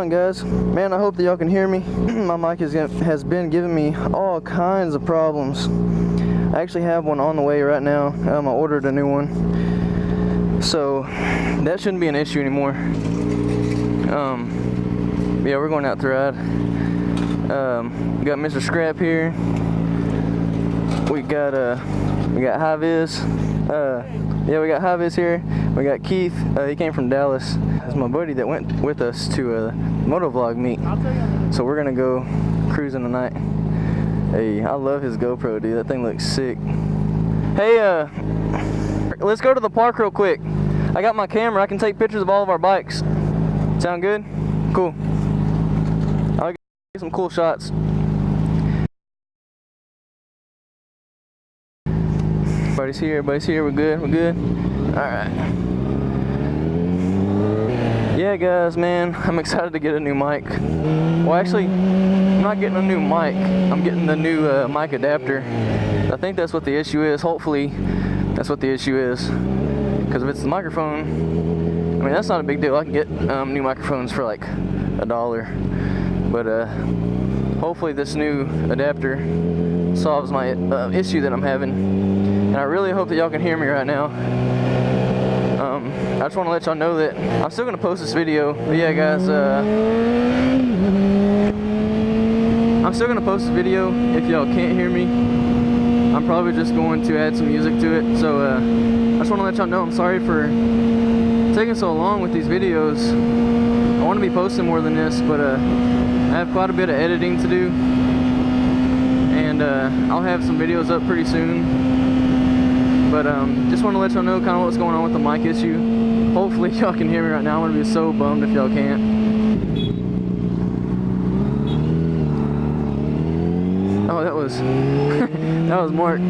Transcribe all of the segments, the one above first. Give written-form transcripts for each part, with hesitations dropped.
on, guys? Man, I hope that y'all can hear me. My mic has been giving me all kinds of problems. I actually have one on the way right now. I ordered a new one, so that shouldn't be an issue anymore. Yeah, we're going out to ride. We got Mr. Scrap here. We got High Viz. Yeah, we got High Viz here. We got Keith. He came from Dallas. That's my buddy that went with us to a motovlog meet. So we're gonna go cruising tonight. Hey, I love his GoPro, dude. That thing looks sick. Hey, let's go to the park real quick. I got my camera. I can take pictures of all of our bikes. Sound good? Cool. I'll get some cool shots. Everybody's here. We're good. Alright. Yeah, guys, man, I'm excited to get a new mic. Well, actually, I'm not getting a new mic. I'm getting the new mic adapter. I think that's what the issue is. Hopefully, that's what the issue is. Because if it's the microphone, I mean, that's not a big deal. I can get new microphones for like $1. But hopefully this new adapter solves my issue that I'm having. And I really hope that y'all can hear me right now. I just want to let y'all know that I'm still going to post this video. But yeah, guys, I'm still going to post this video if y'all can't hear me. I'm probably just going to add some music to it. So I just want to let y'all know I'm sorry for taking so long with these videos. I want to be posting more than this, but I have quite a bit of editing to do. And I'll have some videos up pretty soon. But just want to let y'all know kind of what's going on with the mic issue. Hopefully y'all can hear me right now. I'm going to be so bummed if y'all can't. Oh, that was that was Mark.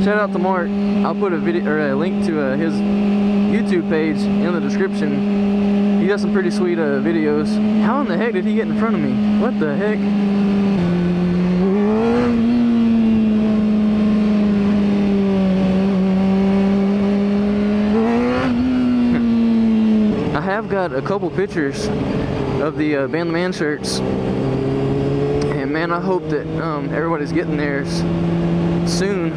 Shout out to Mark. I'll put a video or a link to his YouTube page in the description. He does some pretty sweet videos. How in the heck did he get in front of me? What the heck? I've got a couple pictures of the BANtheMAN shirts, and man, I hope that everybody's getting theirs soon.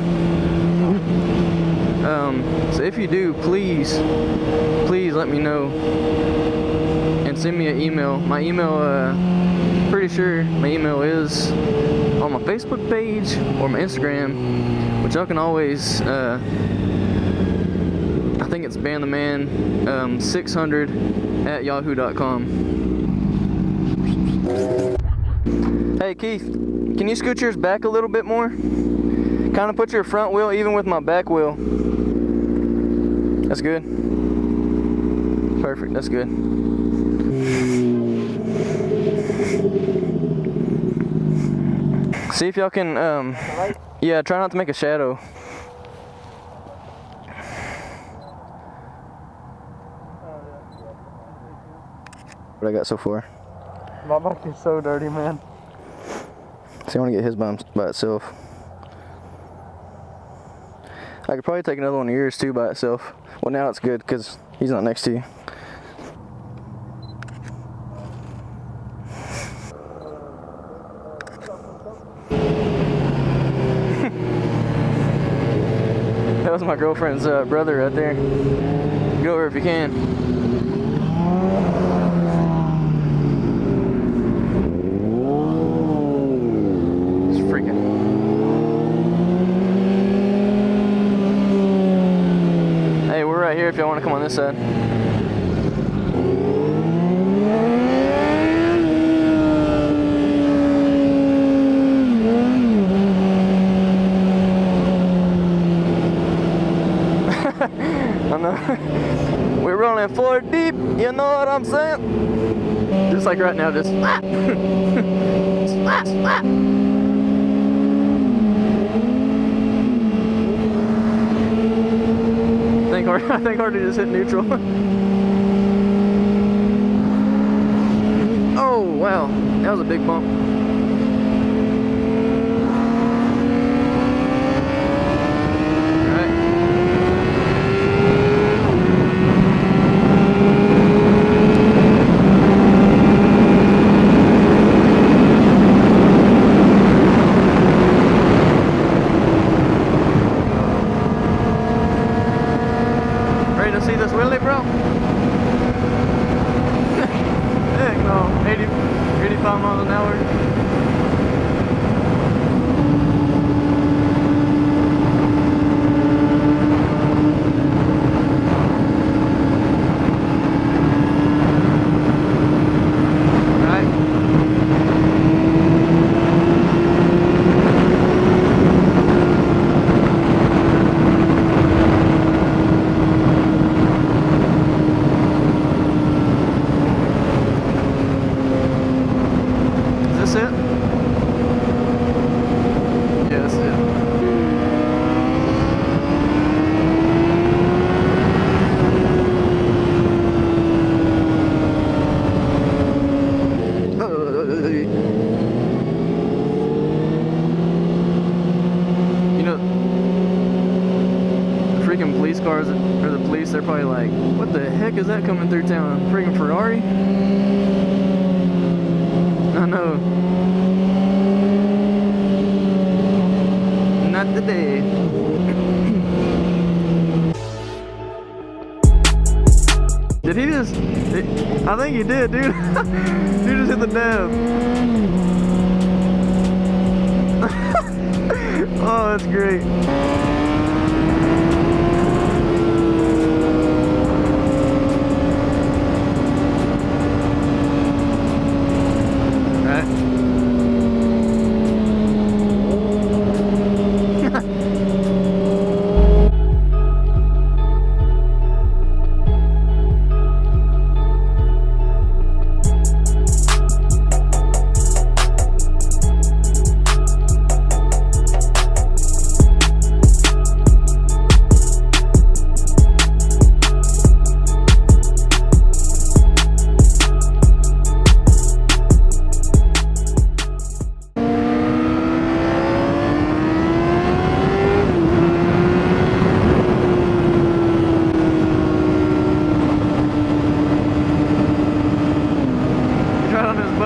So if you do, please let me know and send me an email. My email, pretty sure my email is on my Facebook page or my Instagram, which y'all can always I think it's BANtheMAN 600 at yahoo.com. Hey Keith, can you scoot yours back a little bit more? Kind of put your front wheel even with my back wheel. That's good. Perfect, that's good. See if y'all can, yeah, try not to make a shadow. What I got so far. My bike is so dirty, man. See, I want to get his by itself. I could probably take another one of yours too by itself. Well, now it's good because he's not next to you. That was my girlfriend's brother right there. Get over if you can. Here if y'all want to come on this side. I know. We're rolling 4 deep, you know what I'm saying? Just like right now, just slap. Slap, slap. I think Hardy just hit neutral. Oh wow, that was a big bump. cars or the police, they're probably like, what the heck is that coming through town? Freaking Ferrari? I know. Not today. Did he just... I think he did, dude. You just hit the dab. Oh, that's great.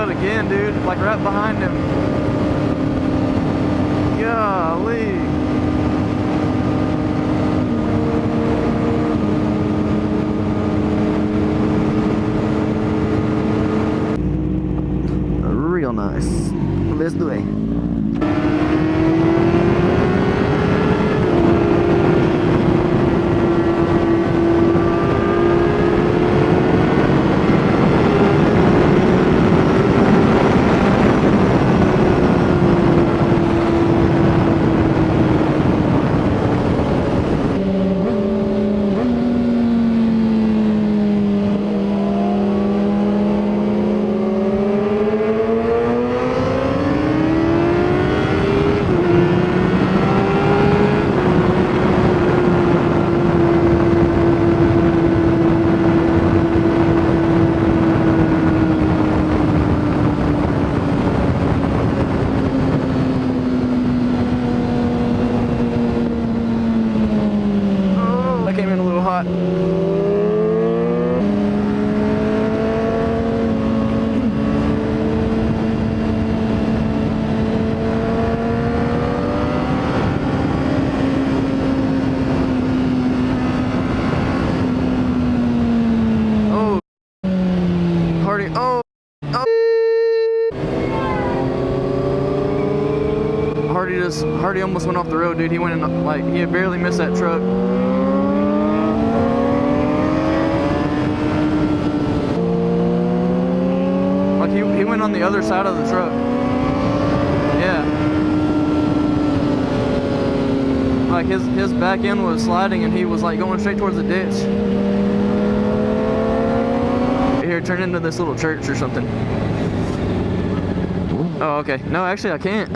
Again, dude, like right behind him. Golly. Real nice. Let's do it. Hardy almost went off the road, dude. He went in, like, he had barely missed that truck. Like, he went on the other side of the truck. Yeah. Like, his back end was sliding and he was, like, going straight towards the ditch. Here, turn into this little church or something. Oh, okay. No, actually, I can't.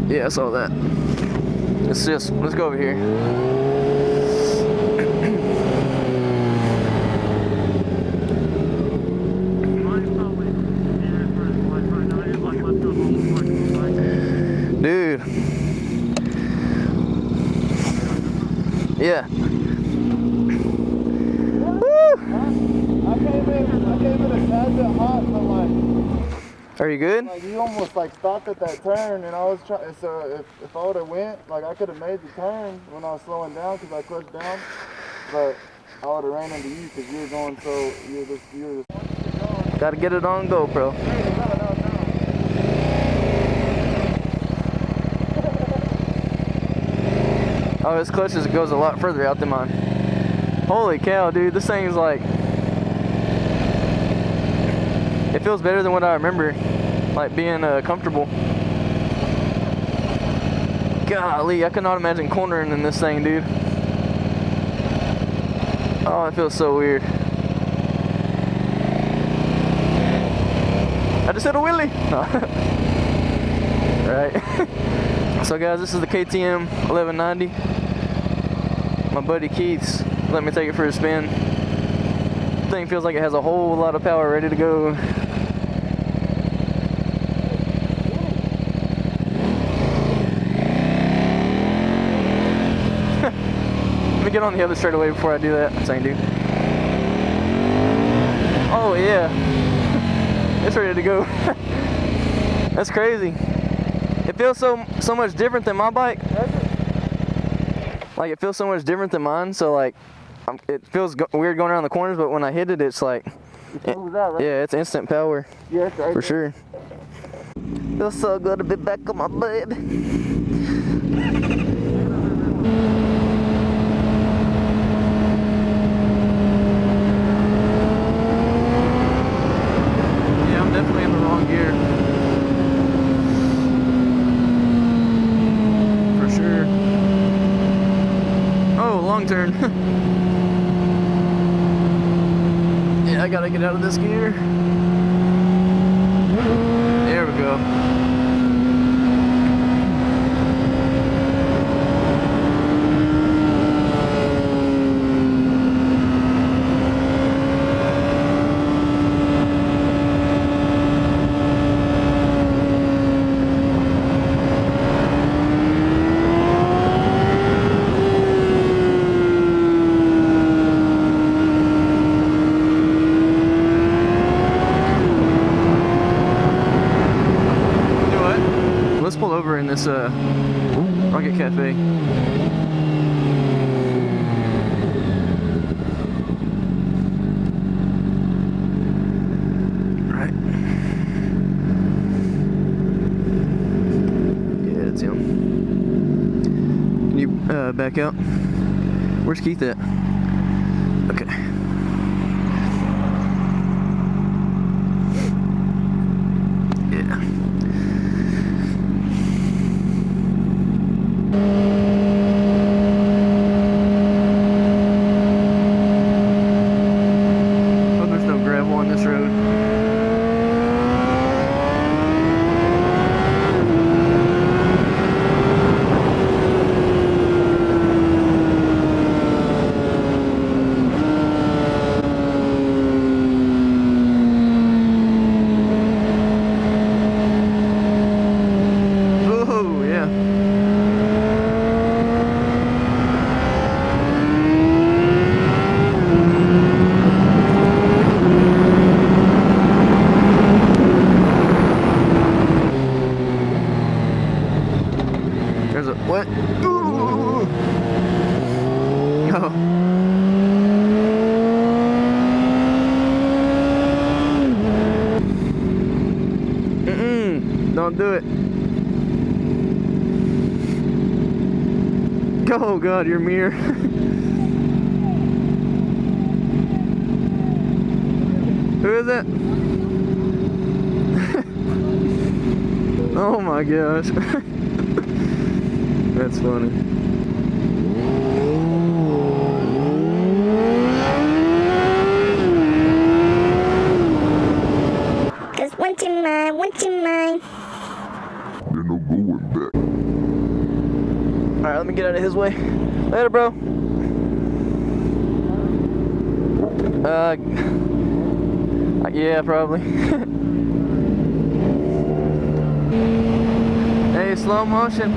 Yeah, I saw that. Let's go over here. Dude. Yeah. I came in a tad bit hot, but like. Are you good? Like you almost like stopped at that turn, and I was trying. So if I would have went, like I could have made the turn when I was slowing down because I clutched down, but I would have ran into you because you were going so you were just. Gotta get it on GoPro. Oh, his clutch goes a lot further out than mine. Holy cow, dude! This thing's like. It feels better than what I remember, like being comfortable. Golly, I cannot imagine cornering in this thing, dude. Oh, it feels so weird. I just hit a wheelie. Right. So guys, this is the KTM 1190. My buddy Keith's let me take it for a spin. Thing feels like it has a whole lot of power ready to go. get on the other straightaway before I do that. Same dude. Oh yeah, it's ready to go. That's crazy. It feels so much different than my bike. Like it feels so much different than mine. So like, it feels weird going around the corners, but when I hit it, it's like, right? yeah, it's instant power. Yeah, it's right for sure. Feels so good to be back on my baby. Yeah, I'm definitely in the wrong gear. For sure. Oh, long turn. Yeah, I gotta get out of this gear. There we go. Let's pull over in this Rocket Cafe. Right. Yeah, that's him. Can you back out? Where's Keith at? Okay. Yeah. Oh, there's no gravel on this road. Oh, yeah. There's a what? Ooh. Oh. Don't do it. Oh God, your mirror. Who is it? Oh my gosh. That's funny. Cause once in mine, once in mine. There's no going back. Alright, let me get out of his way. Later, bro. Yeah, probably. Hey, slow motion.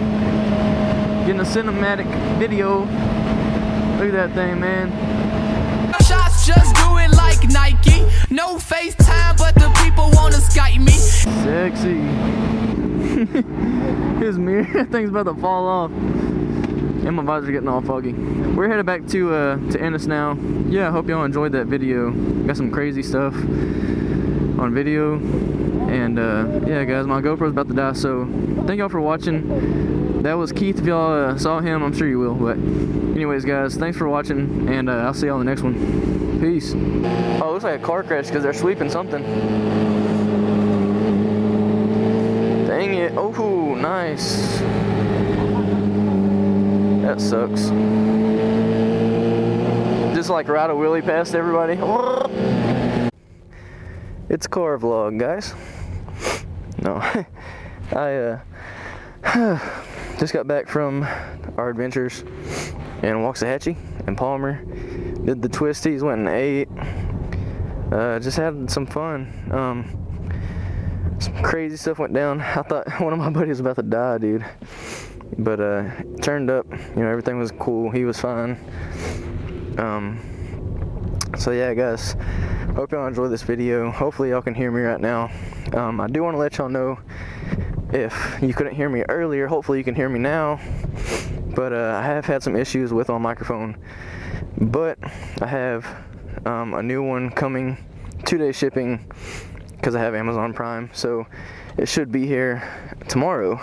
Getting a cinematic video. Look at that thing, man. Shots, just do it like Nike. No FaceTime, but the people wanna Skype me. Sexy. His mirror, that thing's about to fall off. And my visor getting all foggy. We're headed back to Ennis now. Yeah, I hope y'all enjoyed that video. Got some crazy stuff on video. And yeah, guys, my GoPro's about to die, so thank y'all for watching. That was Keith. If y'all saw him, I'm sure you will. But anyways, guys, thanks for watching, and I'll see y'all in the next one. Peace. Oh, it looks like a car crash because they're sweeping something. Dang it. Oh, nice. That sucks. Just like ride a wheelie past everybody. It's a car vlog, guys. No. I just got back from our adventures in Waxahachie and Palmer. Did the twisties, went and ate. Just had some fun. Some crazy stuff went down. I thought one of my buddies was about to die, dude. but turned up. You know, everything was cool. He was fine. So yeah, guys, hope y'all enjoy this video. Hopefully y'all can hear me right now. I do want to let y'all know, if you couldn't hear me earlier, hopefully you can hear me now. But I have had some issues with my microphone, but I have a new one coming, 2-day shipping, because I have Amazon Prime, so it should be here tomorrow.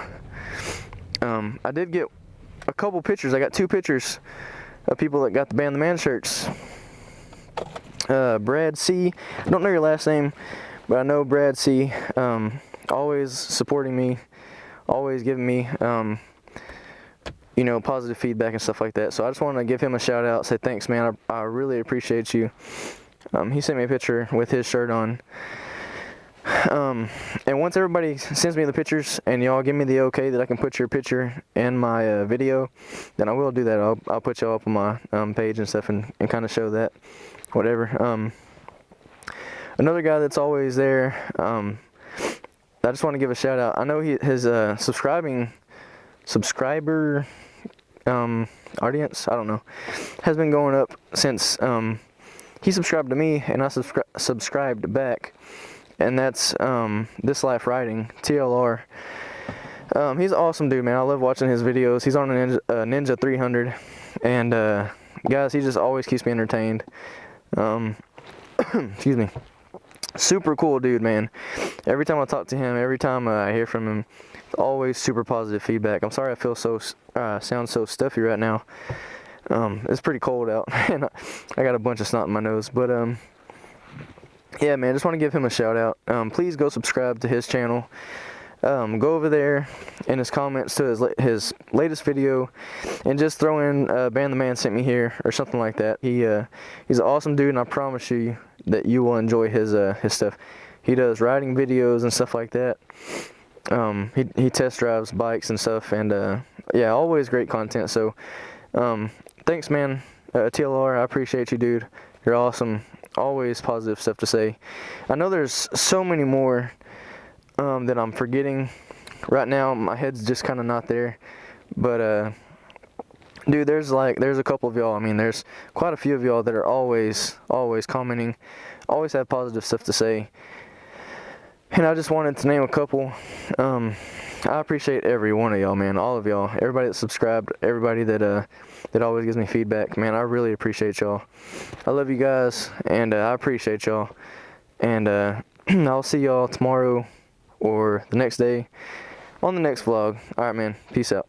I did get a couple pictures. I got 2 pictures of people that got the BANtheMAN shirts. Brad C, I don't know your last name, but I know Brad C, always supporting me, always giving me you know, positive feedback and stuff like that. So I just want to give him a shout out, say thanks, man. I really appreciate you. He sent me a picture with his shirt on. And once everybody sends me the pictures and y'all give me the okay that I can put your picture in my video, then I will do that. I'll put y'all up on my page and stuff and kind of show that, whatever. Another guy that's always there, I just want to give a shout out. I know his subscriber audience, I don't know, has been going up since he subscribed to me and I subscribed back, and that's This Life Riding, TLR. He's an awesome dude, man. I love watching his videos. He's on a Ninja 300, and guys, he just always keeps me entertained. Excuse me. Super cool dude, man. Every time I talk to him, every time I hear from him, it's always super positive feedback. I'm sorry I feel so sound so stuffy right now. It's pretty cold out, and I got a bunch of snot in my nose. But yeah, man, just want to give him a shout out. Please go subscribe to his channel. Go over there in his comments to his latest video and just throw in BANtheMAN sent me here or something like that. He's an awesome dude, and I promise you that you will enjoy his stuff. He does riding videos and stuff like that. He test drives bikes and stuff, and yeah, always great content. So thanks, man. TLR, I appreciate you, dude. You're awesome. Always positive stuff to say. I know there's so many more that I'm forgetting right now. My head's just kind of not there, but dude, there's a couple of y'all. I mean, there's quite a few of y'all that are always commenting, always have positive stuff to say, and I just wanted to name a couple. I appreciate every one of y'all, man. All of y'all, everybody that subscribed, everybody that always gives me feedback, man. I really appreciate y'all. I love you guys, and I appreciate y'all, and I'll see y'all tomorrow or the next day on the next vlog. Alright, man, peace out.